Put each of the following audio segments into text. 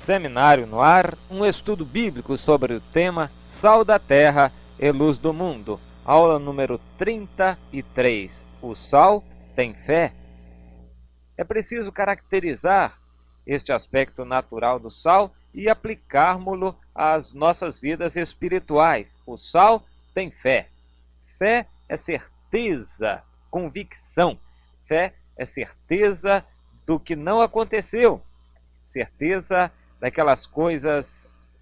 Seminário no Ar, um estudo bíblico sobre o tema Sal da Terra e Luz do Mundo. Aula número 33. O sal tem fé? É preciso caracterizar este aspecto natural do sal e aplicarmos-lo às nossas vidas espirituais. O sal tem fé. Fé é certeza, convicção. Fé é certeza do que não aconteceu. Certeza daquelas coisas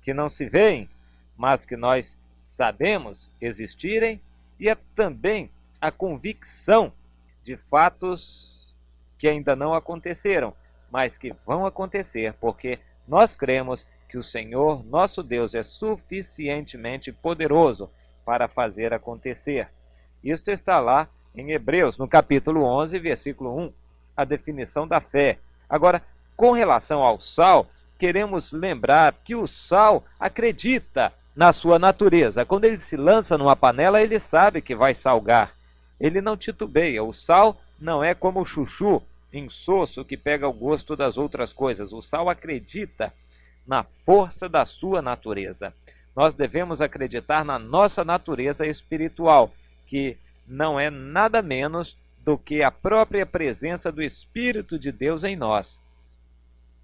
que não se veem, mas que nós sabemos existirem, e é também a convicção de fatos que ainda não aconteceram, mas que vão acontecer, porque nós cremos que o Senhor, nosso Deus, é suficientemente poderoso para fazer acontecer. Isto está lá em Hebreus, no capítulo 11, versículo 1, a definição da fé. Agora, com relação ao sal, queremos lembrar que o sal acredita na sua natureza. Quando ele se lança numa panela, ele sabe que vai salgar. Ele não titubeia. O sal não é como o chuchu insosso que pega o gosto das outras coisas. O sal acredita na força da sua natureza. Nós devemos acreditar na nossa natureza espiritual, que não é nada menos do que a própria presença do Espírito de Deus em nós.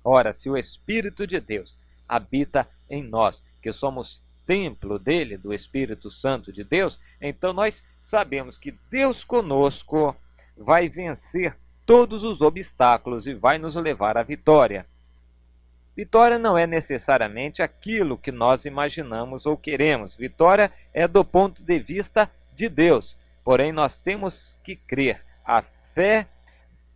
Ora, se o Espírito de Deus habita em nós, que somos templo dele, do Espírito Santo de Deus, então nós sabemos que Deus conosco vai vencer todos os obstáculos e vai nos levar à vitória. Vitória não é necessariamente aquilo que nós imaginamos ou queremos. Vitória é do ponto de vista de Deus. Porém, nós temos que crer. A fé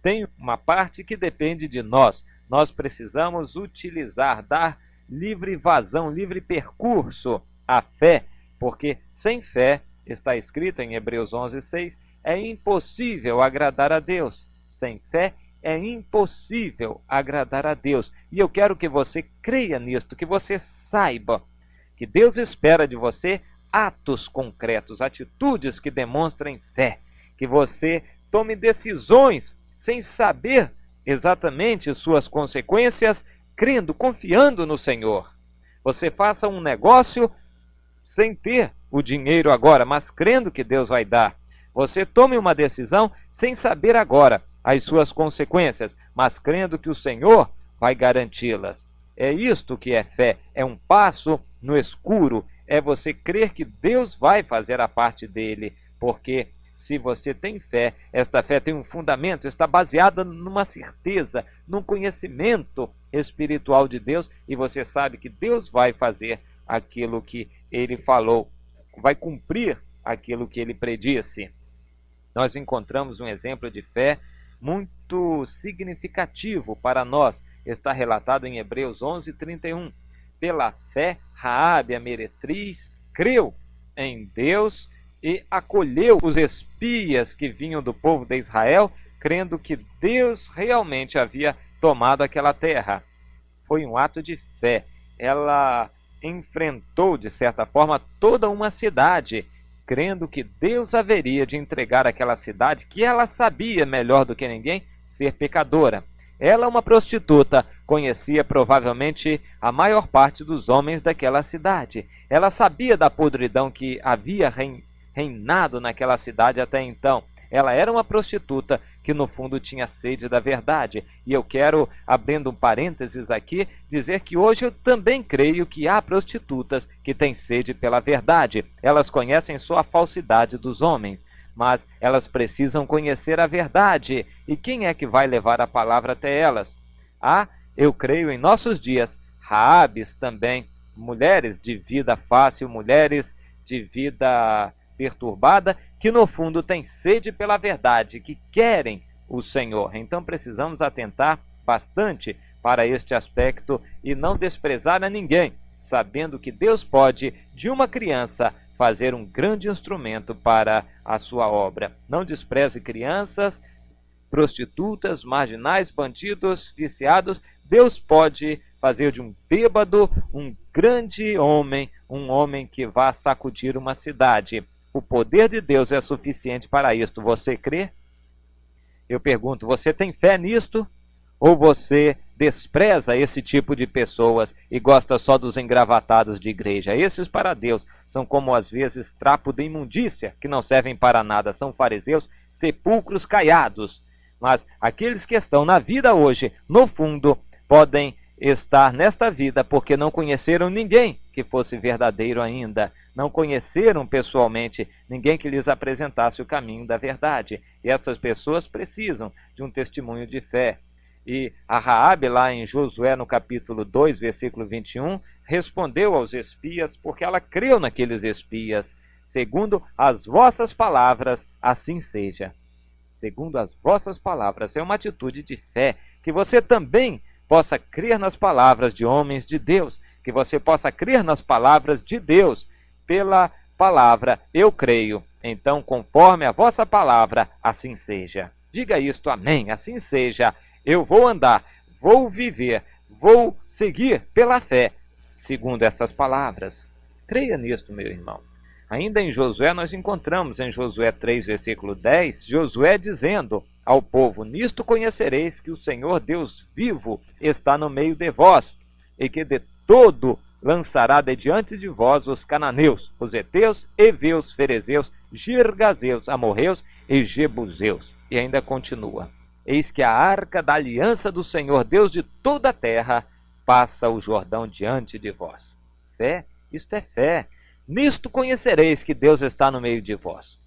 tem uma parte que depende de nós. Nós precisamos utilizar, dar livre vazão, livre percurso à fé, porque sem fé, está escrito em Hebreus 11:6, é impossível agradar a Deus. Sem fé é impossível agradar a Deus. E eu quero que você creia nisto, que você saiba que Deus espera de você atos concretos, atitudes que demonstrem fé, que você tome decisões sem saber exatamente suas consequências, crendo, confiando no Senhor. Você faça um negócio sem ter o dinheiro agora, mas crendo que Deus vai dar. Você tome uma decisão sem saber agora as suas consequências, mas crendo que o Senhor vai garanti-las. É isto que é fé, é um passo no escuro, é você crer que Deus vai fazer a parte dele, porque se você tem fé, esta fé tem um fundamento, está baseada numa certeza, num conhecimento espiritual de Deus, e você sabe que Deus vai fazer aquilo que ele falou, vai cumprir aquilo que ele predisse. Nós encontramos um exemplo de fé muito significativo para nós. Está relatado em Hebreus 11:31. Pela fé, Raabe, a meretriz, creu em Deus e acolheu os espias que vinham do povo de Israel, crendo que Deus realmente havia tomado aquela terra. Foi um ato de fé. Ela enfrentou, de certa forma, toda uma cidade, crendo que Deus haveria de entregar aquela cidade, que ela sabia melhor do que ninguém ser pecadora. Ela, uma prostituta, conhecia provavelmente a maior parte dos homens daquela cidade. Ela sabia da podridão que havia reinado naquela cidade até então. Ela era uma prostituta que no fundo tinha sede da verdade. E eu quero, abrindo um parênteses aqui, dizer que hoje eu também creio que há prostitutas que têm sede pela verdade. Elas conhecem só a falsidade dos homens, mas elas precisam conhecer a verdade. E quem é que vai levar a palavra até elas? Eu creio em nossos dias, Raabes também, mulheres de vida fácil, mulheres de vida perturbada, que no fundo têm sede pela verdade, que querem o Senhor. Então precisamos atentar bastante para este aspecto e não desprezar a ninguém, sabendo que Deus pode, de uma criança, fazer um grande instrumento para a sua obra. Não despreze crianças, prostitutas, marginais, bandidos, viciados. Deus pode fazer de um bêbado um grande homem, um homem que vá sacudir uma cidade. O poder de Deus é suficiente para isto. Você crê? Eu pergunto, você tem fé nisto? Ou você despreza esse tipo de pessoas e gosta só dos engravatados de igreja? Esses para Deus são como às vezes trapo de imundícia, que não servem para nada, são fariseus, sepulcros caiados. Mas aqueles que estão na vida hoje, no fundo, podem estar nesta vida porque não conheceram ninguém que fosse verdadeiro ainda. Não conheceram pessoalmente ninguém que lhes apresentasse o caminho da verdade. E essas pessoas precisam de um testemunho de fé. E a Raabe, lá em Josué, no capítulo 2, versículo 21, respondeu aos espias, porque ela creu naqueles espias. Segundo as vossas palavras, assim seja. Segundo as vossas palavras, é uma atitude de fé, que você também possa crer nas palavras de homens de Deus, que você possa crer nas palavras de Deus. Pela palavra, eu creio. Então, conforme a vossa palavra, assim seja. Diga isto, amém, assim seja. Eu vou andar, vou viver, vou seguir pela fé, segundo essas palavras. Creia nisto, meu irmão. Ainda em Josué, nós encontramos em Josué 3, versículo 10, Josué dizendo ao povo: nisto conhecereis que o Senhor Deus vivo está no meio de vós, e que de todo lançará de diante de vós os cananeus, os heteus, heveus, ferezeus, girgazeus, amorreus e jebuseus. E ainda continua: eis que a arca da aliança do Senhor Deus de toda a terra passa o Jordão diante de vós. Fé, isto é fé. Nisto conhecereis que Deus está no meio de vós.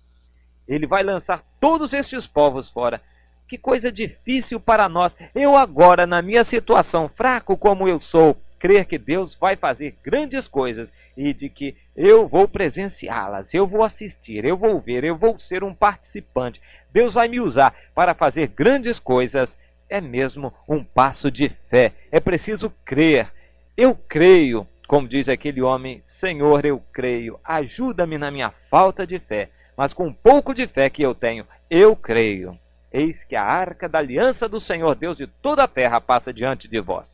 Ele vai lançar todos estes povos fora. Que coisa difícil para nós. Eu agora, na minha situação, fraco como eu sou, crer que Deus vai fazer grandes coisas e de que eu vou presenciá-las, eu vou assistir, eu vou ver, eu vou ser um participante. Deus vai me usar para fazer grandes coisas. É mesmo um passo de fé. É preciso crer. Eu creio, como diz aquele homem: Senhor, eu creio, ajuda-me na minha falta de fé, mas com um pouco de fé que eu tenho, eu creio. Eis que a arca da aliança do Senhor Deus de toda a terra passa diante de vós.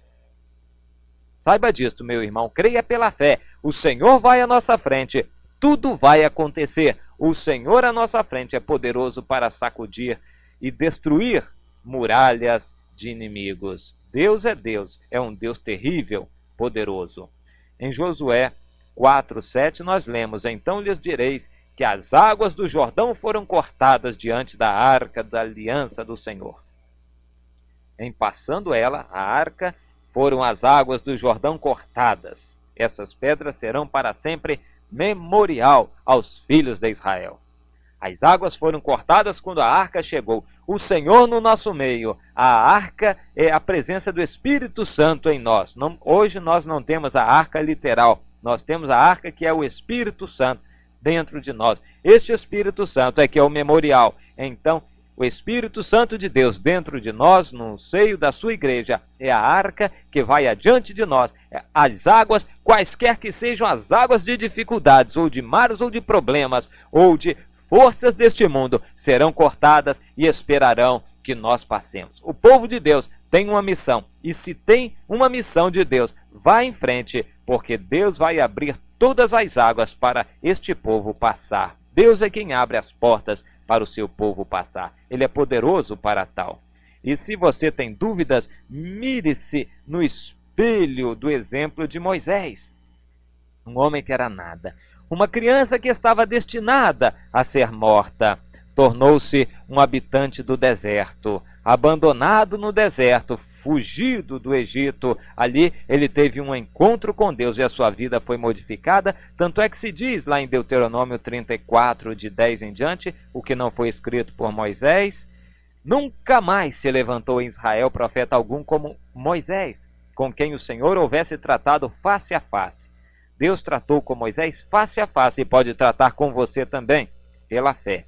Saiba disto, meu irmão, creia pela fé. O Senhor vai à nossa frente, tudo vai acontecer. O Senhor à nossa frente é poderoso para sacudir e destruir muralhas de inimigos. Deus, é um Deus terrível, poderoso. Em Josué 4:7 nós lemos: então lhes direis que as águas do Jordão foram cortadas diante da arca da aliança do Senhor. Em passando ela, a arca, foram as águas do Jordão cortadas. Essas pedras serão para sempre memorial aos filhos de Israel. As águas foram cortadas quando a arca chegou. O Senhor no nosso meio. A arca é a presença do Espírito Santo em nós. Hoje nós não temos a arca literal. Nós temos a arca que é o Espírito Santo dentro de nós. Este Espírito Santo é que é o memorial. Então, o Espírito Santo de Deus dentro de nós, no seio da sua igreja, é a arca que vai adiante de nós. As águas, quaisquer que sejam as águas de dificuldades, ou de mares, ou de problemas, ou de forças deste mundo, serão cortadas e esperarão que nós passemos. O povo de Deus tem uma missão, e se tem uma missão de Deus, vá em frente, porque Deus vai abrir todas as águas para este povo passar. Deus é quem abre as portas para o seu povo passar. Ele é poderoso para tal. E se você tem dúvidas, mire-se no espelho do exemplo de Moisés. Um homem que era nada. Uma criança que estava destinada a ser morta. Tornou-se um habitante do deserto. Abandonado no deserto, fugido do Egito. Ali ele teve um encontro com Deus e a sua vida foi modificada. Tanto é que se diz lá em Deuteronômio 34, de 10 em diante, o que não foi escrito por Moisés: nunca mais se levantou em Israel profeta algum como Moisés, com quem o Senhor houvesse tratado face a face. Deus tratou com Moisés face a face e pode tratar com você também, pela fé,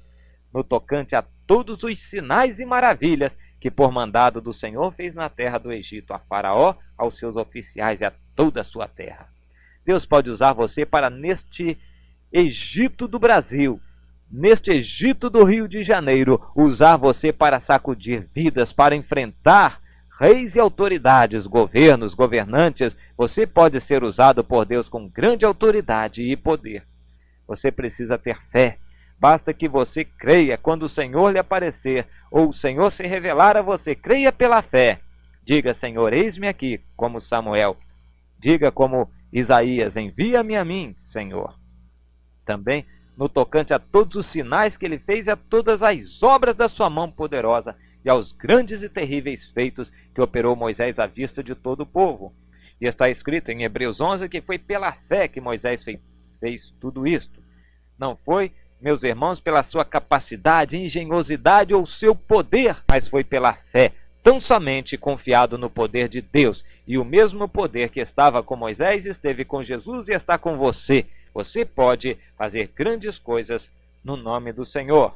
no tocante a todos os sinais e maravilhas que por mandado do Senhor fez na terra do Egito, a Faraó, aos seus oficiais e a toda a sua terra. Deus pode usar você para, neste Egito do Brasil, neste Egito do Rio de Janeiro, usar você para sacudir vidas, para enfrentar reis e autoridades, governos, governantes. Você pode ser usado por Deus com grande autoridade e poder. Você precisa ter fé. Basta que você creia quando o Senhor lhe aparecer, ou o Senhor se revelar a você. Creia pela fé. Diga, Senhor, eis-me aqui, como Samuel. Diga como Isaías, envia-me a mim, Senhor. Também no tocante a todos os sinais que ele fez e a todas as obras da sua mão poderosa e aos grandes e terríveis feitos que operou Moisés à vista de todo o povo. E está escrito em Hebreus 11 que foi pela fé que Moisés fez tudo isto. Não foi, meus irmãos, pela sua capacidade, engenhosidade ou seu poder, mas foi pela fé, tão somente confiado no poder de Deus. E o mesmo poder que estava com Moisés esteve com Jesus e está com você. Você pode fazer grandes coisas no nome do Senhor.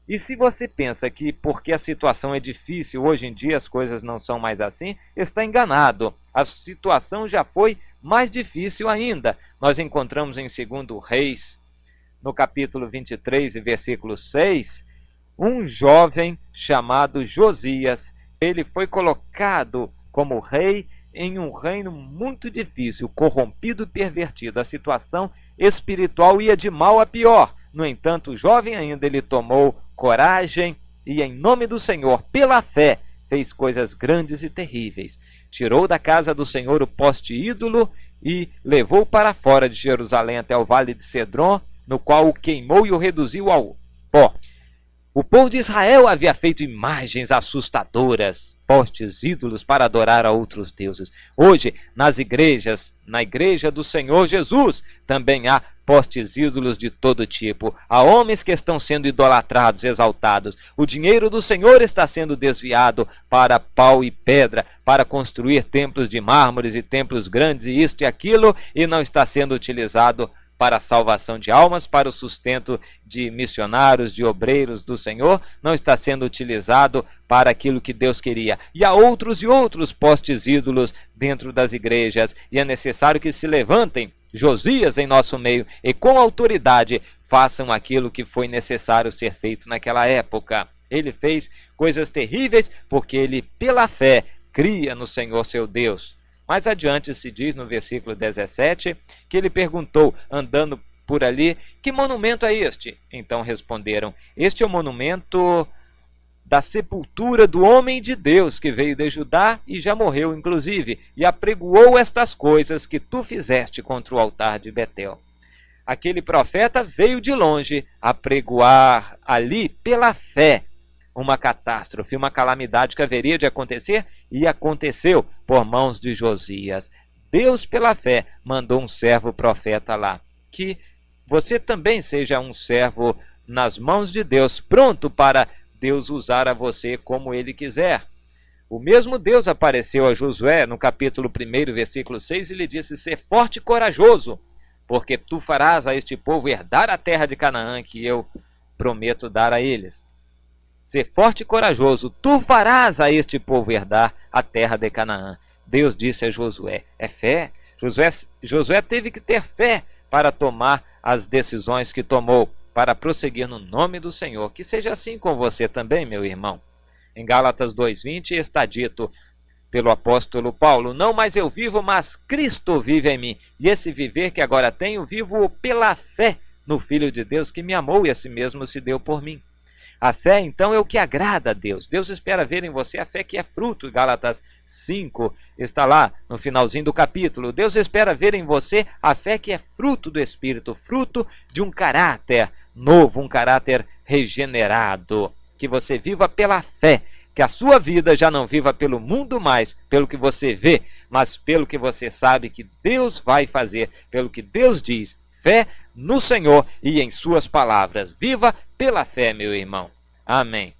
E se você pensa que porque a situação é difícil, hoje em dia as coisas não são mais assim, está enganado. A situação já foi mais difícil ainda. Nós encontramos em 2 Reis, no capítulo 23 e versículo 6, um jovem chamado Josias. Ele foi colocado como rei em um reino muito difícil, corrompido e pervertido. A situação espiritual ia de mal a pior. No entanto, jovem ainda, ele tomou coragem e, em nome do Senhor, pela fé, fez coisas grandes e terríveis. Tirou da casa do Senhor o poste ídolo e levou para fora de Jerusalém até o vale de Cedron, no qual o queimou e o reduziu ao pó. O povo de Israel havia feito imagens assustadoras, postes ídolos para adorar a outros deuses. Hoje, nas igrejas, na igreja do Senhor Jesus, também há postes ídolos de todo tipo. Há homens que estão sendo idolatrados, exaltados. O dinheiro do Senhor está sendo desviado para pau e pedra, para construir templos de mármores e templos grandes e isto e aquilo, e não está sendo utilizado para a salvação de almas, para o sustento de missionários, de obreiros do Senhor, não está sendo utilizado para aquilo que Deus queria. E há outros e outros postes ídolos dentro das igrejas, e é necessário que se levantem Josias em nosso meio e com autoridade façam aquilo que foi necessário ser feito naquela época. Ele fez coisas terríveis porque ele, pela fé, cria no Senhor seu Deus. Mais adiante se diz no versículo 17 que ele perguntou, andando por ali, que monumento é este? Então responderam, este é o monumento da sepultura do homem de Deus que veio de Judá e já morreu inclusive, e apregoou estas coisas que tu fizeste contra o altar de Betel. Aquele profeta veio de longe apregoar ali pela fé uma catástrofe, uma calamidade que haveria de acontecer, e aconteceu por mãos de Josias. Deus, pela fé, mandou um servo profeta lá. Que você também seja um servo nas mãos de Deus, pronto para Deus usar a você como Ele quiser. O mesmo Deus apareceu a Josué no capítulo 1, versículo 6, e lhe disse, ser forte e corajoso, porque tu farás a este povo herdar a terra de Canaã, que eu prometo dar a eles. Ser forte e corajoso, tu farás a este povo herdar a terra de Canaã. Deus disse a Josué, é fé. Josué teve que ter fé para tomar as decisões que tomou, para prosseguir no nome do Senhor. Que seja assim com você também, meu irmão. Em Gálatas 2:20 está dito pelo apóstolo Paulo, não mais eu vivo, mas Cristo vive em mim. E esse viver que agora tenho, vivo pela fé no Filho de Deus que me amou e a si mesmo se deu por mim. A fé, então, é o que agrada a Deus. Deus espera ver em você a fé que é fruto. Gálatas 5 está lá no finalzinho do capítulo. Deus espera ver em você a fé que é fruto do Espírito, fruto de um caráter novo, um caráter regenerado. Que você viva pela fé, que a sua vida já não viva pelo mundo mais, pelo que você vê, mas pelo que você sabe que Deus vai fazer, pelo que Deus diz. Fé no Senhor e em suas palavras. Viva pela fé, meu irmão. Amém.